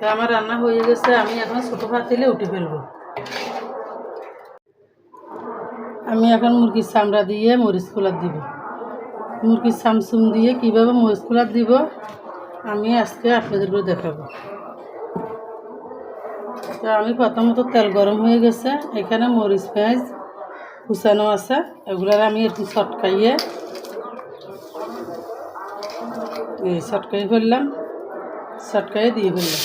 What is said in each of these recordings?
আমার রান্না হয়ে গেছে, আমি এখন ছোটো পাতিলে উঠে ফেলবো। আমি এখন মুরগির চামড়া দিয়ে মরিচ কুলার দিব। মুরগির চামচুম দিয়ে কীভাবে মরিচ কুলার দিব আমি আজকে আপনাদেরকে দেখাবো। তো আমি প্রথমত তেল গরম হয়ে গেছে, এখানে মরিচ পেঁয়াজ কুচানো আছে, এগুলার আমি একটু চটকাইয়ে ফেললাম, চটকাইয়ে দিয়ে ফেললাম।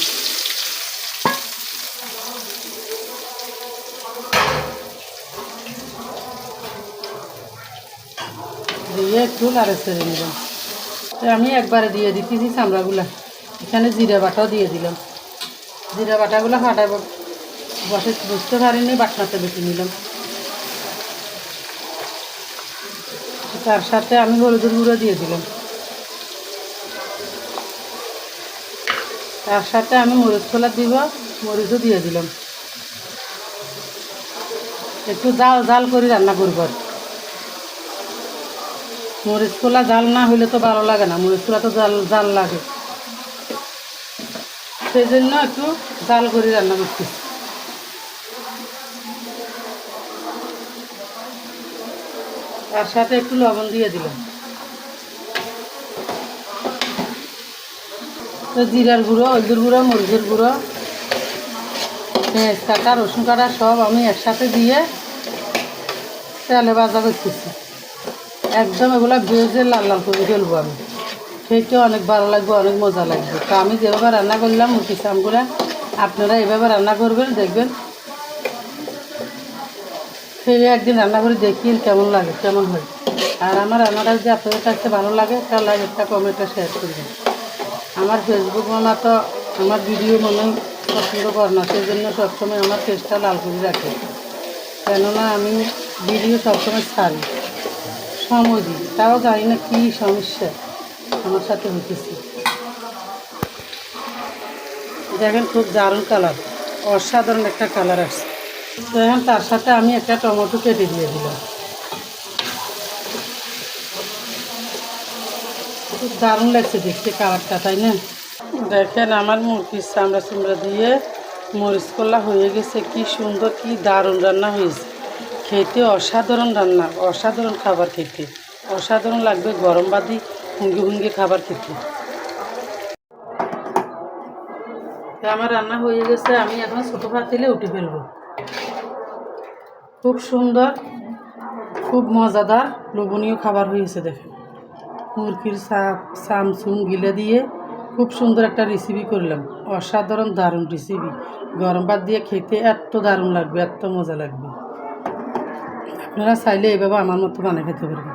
দিয়ে একটু লাড়ে ছেড়ে নিলাম। তো আমি একবারে দিয়ে দিতেছি চামড়াগুলা। এখানে জিরা বাটাও দিয়ে দিলাম। জিরা বাটাগুলো ফাটাই বুঝতে পারিনি, বাটনাতে বেটে নিলাম। তার সাথে আমি হলুদের গুঁড়ো দিয়ে দিলাম। তার সাথে আমি মরিচ খোলা দিব, মরিচও দিয়ে দিলাম। একটু জাল জাল করে রান্না করব। মরিচ খোলা জাল না হইলে তো ভালো লাগে না, মরিচ খোলা তো জাল জাল লাগে, সেই জন্য একটু জাল করে রান্না করতেছি। তার সাথে একটু লবণ দিয়ে দিলাম। তো জিরার গুঁড়ো, হলদির গুঁড়ো, মরিচের গুঁড়ো, পেঁয়াজ কাটা, রসুন কাটা সব আমি একসাথে দিয়ে তেলে ভাজা করতেছি। একদম এগুলো ভেজে লাল লাল করে ফেলবো আমি। খেতে অনেক ভালো লাগবে, অনেক মজা লাগবে। তো আমি যেভাবে রান্না করলাম মুরগির চামগুলা, আপনারা এভাবে রান্না করবেন, দেখবেন। খেয়ে একদিন রান্না করে দেখিন কেমন লাগে, কেমন হয়। আর আমার রান্নাটা যদি আপনাদের কাছে ভালো লাগে তাহলে একটা কমেন্টটা শেয়ার করবেন। আমার ফেসবুক মামা তো আমার ভিডিও মনে পছন্দ করে না, সেই জন্য সবসময় আমার ফেসটা লাল করে রাখে। কেননা আমি ভিডিও সবসময় ছাড়ি, সময় দিই, তাও জানি না কী সমস্যা আমার সাথে হইতেছে। দেখেন খুব দারুণ কালার, অসাধারণ একটা কালার আসছে। তো এখন তার সাথে আমি একটা টমেটো কেটে দিয়ে দিলাম। খুব দারুণ লাগছে দেখতে কালারটা, তাই না? দেখেন আমার মুরগির চামড়া দিয়ে মরিচ কলা হয়ে গেছে। কি সুন্দর, কি দারুণ রান্না হয়েছে। খেতে অসাধারণ রান্না, অসাধারণ খাবার খেতে, অসাধারণ লাগবে গরম বাদি হুঙ্গি হুঙ্গি খাবার খেতে। আমার রান্না হয়ে গেছে, আমি এখন ছোটো পাতিলে উঠে ফেলবো। খুব সুন্দর, খুব মজাদার, লোভনীয় খাবার হয়েছে। দেখেন মুরগির চামচুম গিলে দিয়ে খুব সুন্দর একটা রেসিপি করলাম, অসাধারণ দারুণ রেসিপি। গরম ভাত দিয়ে খেতে এত দারুণ লাগবে, এত মজা লাগবে। আপনারা চাইলে এইভাবে আমার মতো বানিয়ে খেতে পারবেন।